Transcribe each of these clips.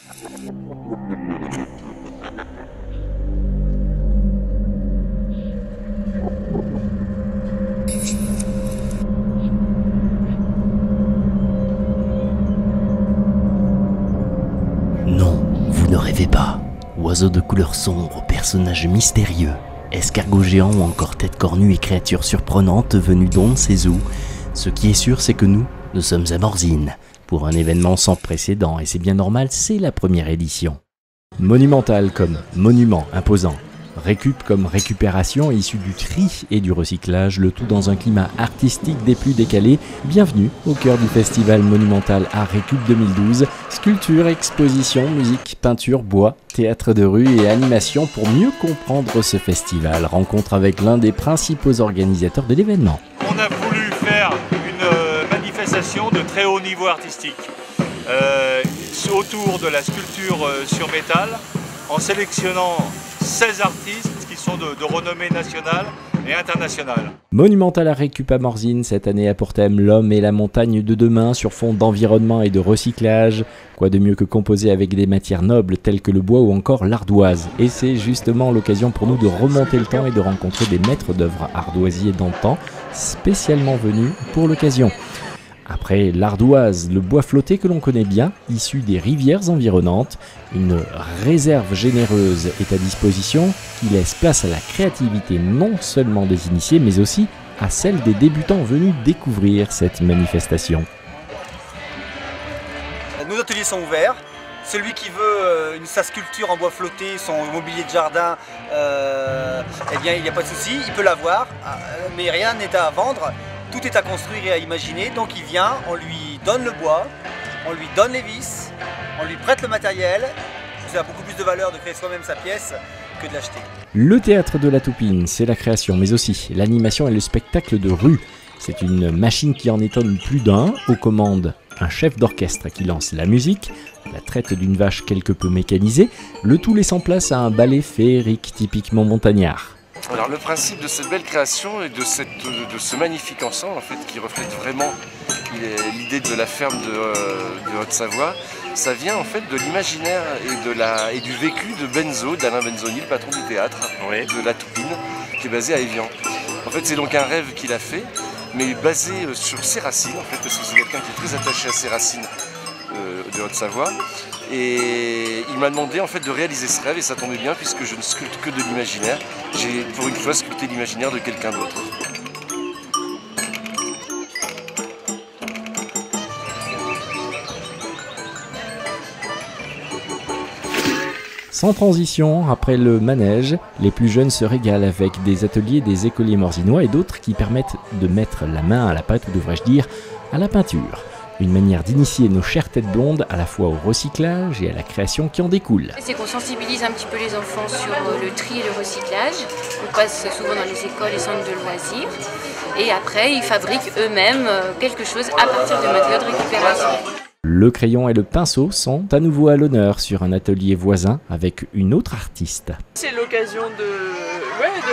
Non, vous ne rêvez pas. Oiseaux de couleur sombre, personnages mystérieux, escargots géants ou encore têtes cornues et créatures surprenantes venues d'on ne sait où. Ce qui est sûr, c'est que nous sommes à Morzine, pour un événement sans précédent, et c'est bien normal, c'est la première édition. Monumental comme monument imposant, récup comme récupération issue du tri et du recyclage, le tout dans un climat artistique des plus décalés. Bienvenue au cœur du festival monumental Art Récup 2012, sculpture, exposition, musique, peinture, bois, théâtre de rue et animation pour mieux comprendre ce festival. Rencontre avec l'un des principaux organisateurs de l'événement. On a voulu faire une manifestation de très haut niveau artistique autour de la sculpture sur métal, en sélectionnant 16 artistes qui sont de renommée nationale et internationale. Monumental Art Récup à Morzine, cette année a pour thème l'homme et la montagne de demain sur fond d'environnement et de recyclage. Quoi de mieux que composer avec des matières nobles telles que le bois ou encore l'ardoise. Et c'est justement l'occasion pour nous de remonter le temps et de rencontrer des maîtres d'œuvre ardoisiers d'antan, spécialement venus pour l'occasion. Après l'ardoise, le bois flotté que l'on connaît bien, issu des rivières environnantes, une réserve généreuse est à disposition qui laisse place à la créativité non seulement des initiés, mais aussi à celle des débutants venus découvrir cette manifestation. Nos ateliers sont ouverts. Celui qui veut sa sculpture en bois flotté, son mobilier de jardin, eh bien il n'y a pas de souci, il peut l'avoir, mais rien n'est à vendre. Tout est à construire et à imaginer, donc il vient, on lui donne le bois, on lui donne les vis, on lui prête le matériel. Ça a beaucoup plus de valeur de créer soi-même sa pièce que de l'acheter. Le théâtre de la Toupine, c'est la création, mais aussi l'animation et le spectacle de rue. C'est une machine qui en étonne plus d'un, aux commandes un chef d'orchestre qui lance la musique, la traite d'une vache quelque peu mécanisée, le tout laissant place à un ballet féerique typiquement montagnard. Alors le principe de cette belle création et de ce magnifique ensemble en fait, qui reflète vraiment l'idée de la ferme de Haute-Savoie, ça vient en fait de l'imaginaire et du vécu de Benzo, d'Alain Benzoni, le patron du théâtre de la Toupine, qui est basé à Évian. En fait c'est donc un rêve qu'il a fait, mais basé sur ses racines, en fait, parce que c'est quelqu'un qui est très attaché à ses racines de Haute-Savoie. Et il m'a demandé en fait de réaliser ce rêve et ça tombait bien puisque je ne sculpte que de l'imaginaire. J'ai pour une fois sculpté l'imaginaire de quelqu'un d'autre. Sans transition, après le manège, les plus jeunes se régalent avec des ateliers des écoliers morzinois et d'autres qui permettent de mettre la main à la pâte, ou devrais-je dire, à la peinture. Une manière d'initier nos chères têtes blondes à la fois au recyclage et à la création qui en découle. C'est qu'on sensibilise un petit peu les enfants sur le tri et le recyclage. On passe souvent dans les écoles et centres de loisirs. Et après, ils fabriquent eux-mêmes quelque chose à partir de matériaux de récupération. Le crayon et le pinceau sont à nouveau à l'honneur sur un atelier voisin avec une autre artiste. C'est l'occasion de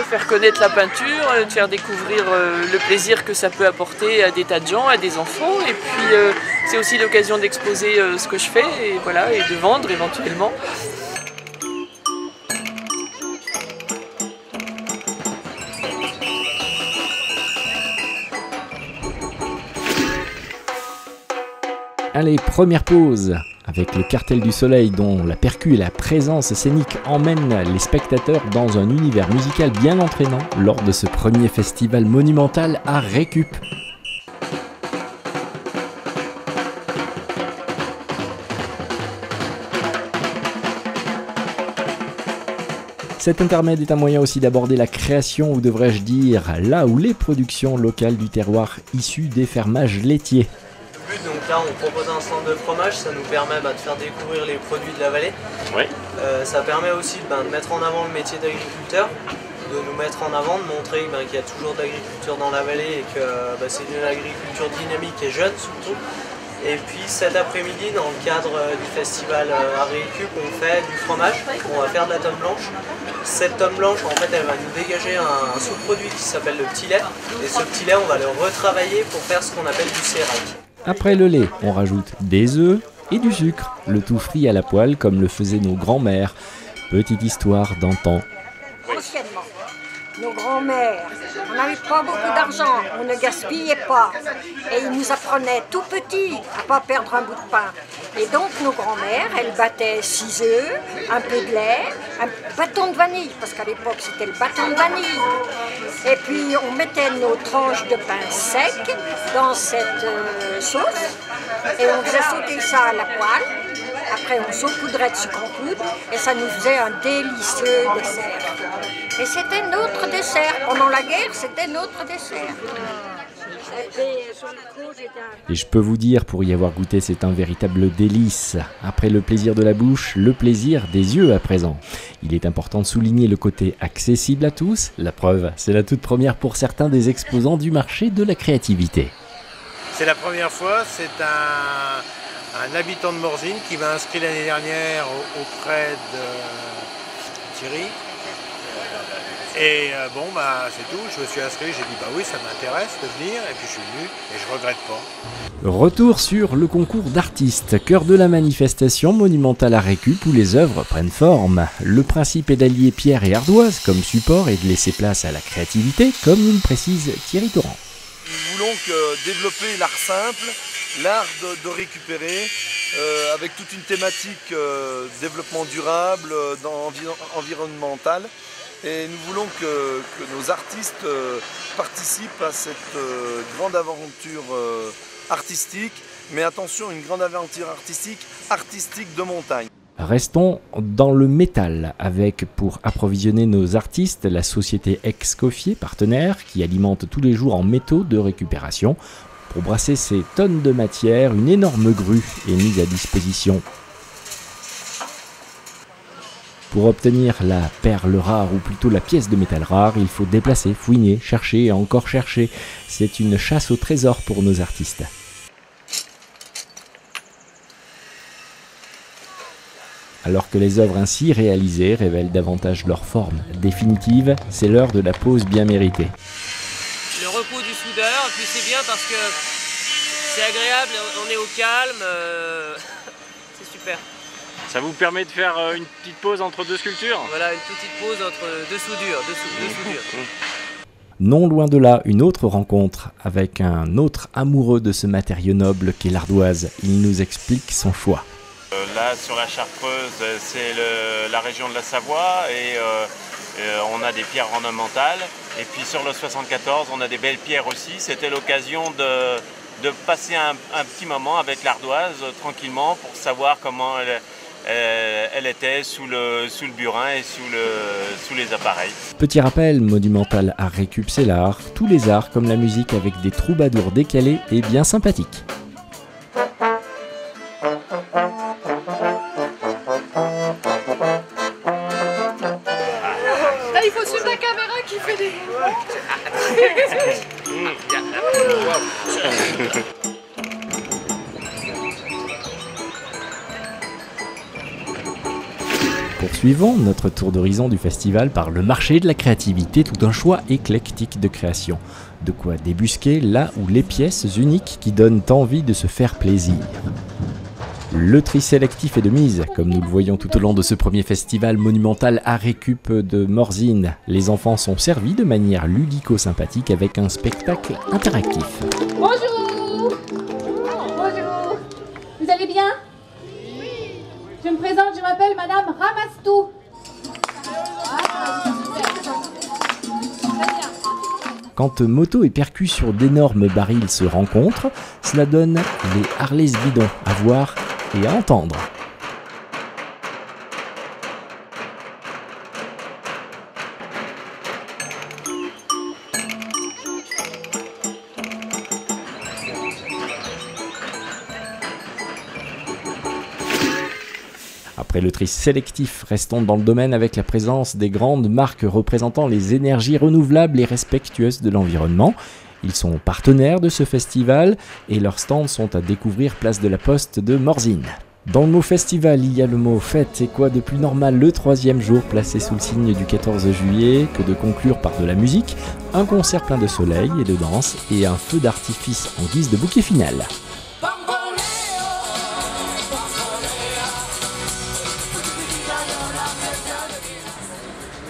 faire connaître la peinture, de faire découvrir le plaisir que ça peut apporter à des tas de gens, à des enfants. Et puis c'est aussi l'occasion d'exposer ce que je fais et, voilà, et de vendre éventuellement. Allez, première pause avec le Cartel du Soleil dont la percu et la présence scénique emmènent les spectateurs dans un univers musical bien entraînant lors de ce premier festival monumental à Récup. Cet intermède est un moyen aussi d'aborder la création, ou devrais-je dire, là où les productions locales du terroir issues des fermages laitiers. Donc là on propose un stand de fromage, ça nous permet de faire découvrir les produits de la vallée. Oui. Ça permet aussi de mettre en avant le métier d'agriculteur, de nous mettre en avant, de montrer qu'il y a toujours d'agriculture dans la vallée et que c'est une agriculture dynamique et jeune surtout. Et puis cet après-midi, dans le cadre du festival Art Récup, on fait du fromage, on va faire de la tome blanche. Cette tome blanche, en fait, elle va nous dégager un sous-produit qui s'appelle le petit lait. Et ce petit lait, on va le retravailler pour faire ce qu'on appelle du sérac. Après le lait, on rajoute des œufs, et du sucre, le tout frit à la poêle comme le faisaient nos grands-mères. Petite histoire d'antan. Anciennement, nos grands-mères, on n'avait pas beaucoup d'argent, on ne gaspillait pas. Et ils nous apprenaient tout petits à ne pas perdre un bout de pain. Et donc nos grands-mères, elles battaient 6 œufs, un peu de lait, un bâton de vanille, parce qu'à l'époque c'était le bâton de vanille. Et puis on mettait nos tranches de pain sec dans cette sauce et on faisait sauter ça à la poêle. Après on saupoudrait de sucre en poudre et ça nous faisait un délicieux dessert. Et c'était notre dessert. Pendant la guerre, c'était notre dessert. Et je peux vous dire, pour y avoir goûté, c'est un véritable délice. Après le plaisir de la bouche, le plaisir des yeux à présent. Il est important de souligner le côté accessible à tous. La preuve, c'est la toute première pour certains des exposants du marché de la créativité. C'est la première fois, c'est un habitant de Morzine qui m'a inscrit l'année dernière auprès de Thierry. Et bon, bah c'est tout, je me suis inscrit, j'ai dit bah oui, ça m'intéresse de venir, et puis je suis venu, et je regrette pas. Retour sur le concours d'artistes, cœur de la manifestation monumentale à Récup où les œuvres prennent forme. Le principe est d'allier pierre et ardoise comme support et de laisser place à la créativité, comme nous le précise Thierry Torrent. Nous voulons développer l'art simple, l'art de récupérer, avec toute une thématique développement durable, environnemental. Et nous voulons que nos artistes participent à cette grande aventure artistique, mais attention, une grande aventure artistique de montagne. Restons dans le métal avec, pour approvisionner nos artistes, la société Excoffier, partenaire, qui alimente tous les jours en métaux de récupération. Pour brasser ces tonnes de matière, une énorme grue est mise à disposition. Pour obtenir la perle rare, ou plutôt la pièce de métal rare, il faut déplacer, fouiner, chercher et encore chercher. C'est une chasse au trésor pour nos artistes. Alors que les œuvres ainsi réalisées révèlent davantage leur forme définitive, c'est l'heure de la pause bien méritée. Le repos du soudeur, puis c'est bien parce que c'est agréable, on est au calme, c'est super. Ça vous permet de faire une petite pause entre deux sculptures? Voilà, une petite pause entre deux soudures. Non loin de là, une autre rencontre avec un autre amoureux de ce matériau noble qu'est l'ardoise. Il nous explique son choix. Là, sur la Chartreuse, c'est la région de la Savoie et on a des pierres ornementales. Et puis sur le 74, on a des belles pierres aussi. C'était l'occasion de passer un petit moment avec l'ardoise tranquillement pour savoir comment elle était sous le burin et sous les appareils. Petit rappel, monumental art récup, c'est l'art. Tous les arts comme la musique avec des troubadours décalés et bien sympathiques. Il faut suivre la caméra qui fait des... Poursuivons notre tour d'horizon du festival par le marché de la créativité, tout un choix éclectique de création. De quoi débusquer là où les pièces uniques qui donnent envie de se faire plaisir. Le tri sélectif est de mise, comme nous le voyons tout au long de ce premier festival monumental à Récup de Morzine. Les enfants sont servis de manière ludico-sympathique avec un spectacle interactif. Bonjour! Bonjour! Vous allez bien? Oui! Je me présente, je m'appelle Madame Ramastou. Quand moto et percus sur d'énormes barils se rencontrent, cela donne les Harleys bidons à voir et à entendre. Après le tri sélectif, restons dans le domaine avec la présence des grandes marques représentant les énergies renouvelables et respectueuses de l'environnement. Ils sont partenaires de ce festival et leurs stands sont à découvrir place de la Poste de Morzine. Dans le mot festival, il y a le mot fête, et quoi de plus normal le troisième jour placé sous le signe du 14 juillet que de conclure par de la musique, un concert plein de soleil et de danse et un feu d'artifice en guise de bouquet final.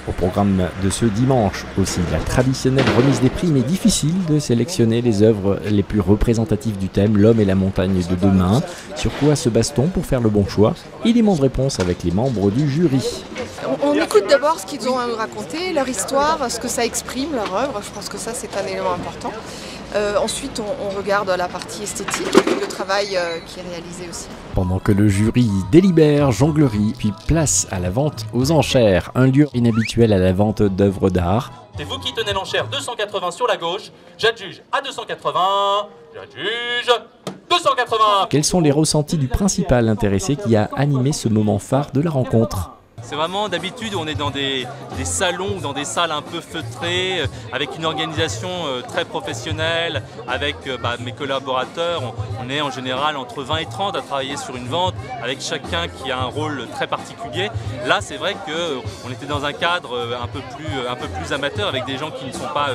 Au programme de ce dimanche aussi, la traditionnelle remise des prix, mais difficile de sélectionner les œuvres les plus représentatives du thème « L'homme et la montagne de demain ». Sur quoi se base-t-on pour faire le bon choix? Élément de réponse avec les membres du jury. On écoute d'abord ce qu'ils ont à nous raconter, leur histoire, ce que ça exprime, leur œuvre. Je pense que ça, c'est un élément important. Ensuite, on regarde la partie esthétique, le travail qui est réalisé aussi. Pendant que le jury délibère, jonglerie, puis place à la vente aux enchères, un lieu inhabituel à la vente d'œuvres d'art. C'est vous qui tenez l'enchère 280 sur la gauche, j'adjuge à 280, j'adjuge 280. Quels sont les ressentis du principal intéressé qui a animé ce moment phare de la rencontre? C'est vraiment d'habitude on est dans des salons ou dans des salles un peu feutrées, avec une organisation très professionnelle, avec mes collaborateurs. On est en général entre 20 et 30 à travailler sur une vente, avec chacun qui a un rôle très particulier. Là c'est vrai qu'on était dans un cadre un peu plus amateur, avec des gens qui ne sont pas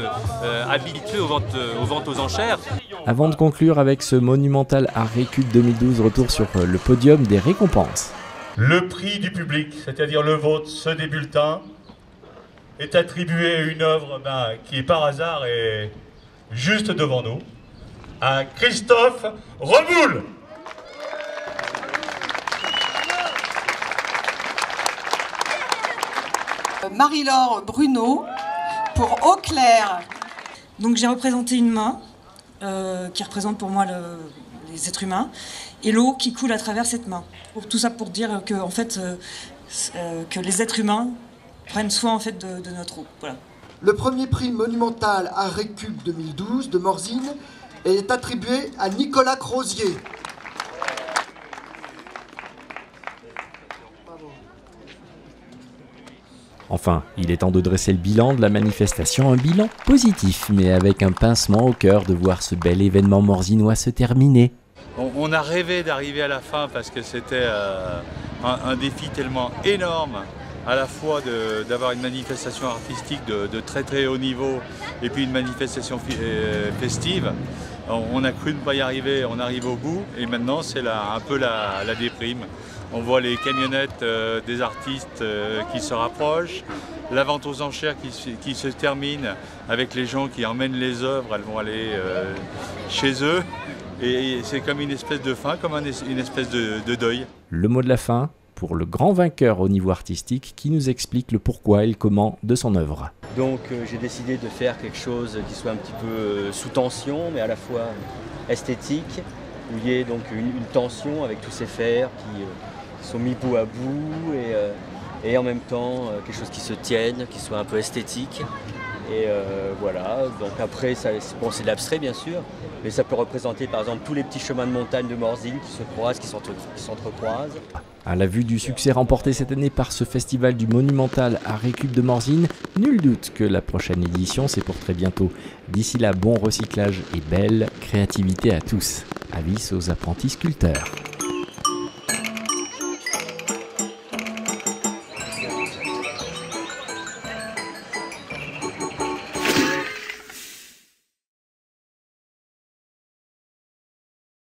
habitués aux ventes aux enchères. Avant de conclure avec ce monumental Art Récup 2012, retour sur le podium des récompenses. Le prix du public, c'est-à-dire le vôtre, ceux des bulletins, est attribué à une œuvre qui par hasard est juste devant nous, à Christophe Reboul. Marie-Laure Bruno pour Eau claire. Donc j'ai représenté une main qui représente pour moi les êtres humains et l'eau qui coule à travers cette main. Tout ça pour dire que, en fait, que les êtres humains prennent soin en fait, de notre eau. Voilà. Le premier prix monumental Art Récup 2012 de Morzine est attribué à Nicolas Crozier. Enfin, il est temps de dresser le bilan de la manifestation, un bilan positif, mais avec un pincement au cœur de voir ce bel événement morzinois se terminer. On a rêvé d'arriver à la fin parce que c'était un défi tellement énorme, à la fois d'avoir une manifestation artistique de très très haut niveau et puis une manifestation festive. On a cru ne pas y arriver, on arrive au bout et maintenant c'est un peu la déprime. On voit les camionnettes des artistes qui se rapprochent, la vente aux enchères qui se termine avec les gens qui emmènent les œuvres, elles vont aller chez eux. Et c'est comme une espèce de fin, comme une espèce de deuil. Le mot de la fin pour le grand vainqueur au niveau artistique qui nous explique le pourquoi et le comment de son œuvre. Donc j'ai décidé de faire quelque chose qui soit un petit peu sous tension, mais à la fois esthétique, où il y ait donc une tension avec tous ces fers qui sont mis bout à bout et en même temps quelque chose qui se tienne, qui soit un peu esthétique. Et voilà, donc après, c'est de l'abstrait bien sûr, mais ça peut représenter par exemple tous les petits chemins de montagne de Morzine qui se croisent, qui s'entrecroisent. À la vue du succès remporté cette année par ce festival du monumental Art Récup de Morzine, nul doute que la prochaine édition c'est pour très bientôt. D'ici là, bon recyclage et belle créativité à tous. Avis aux apprentis sculpteurs.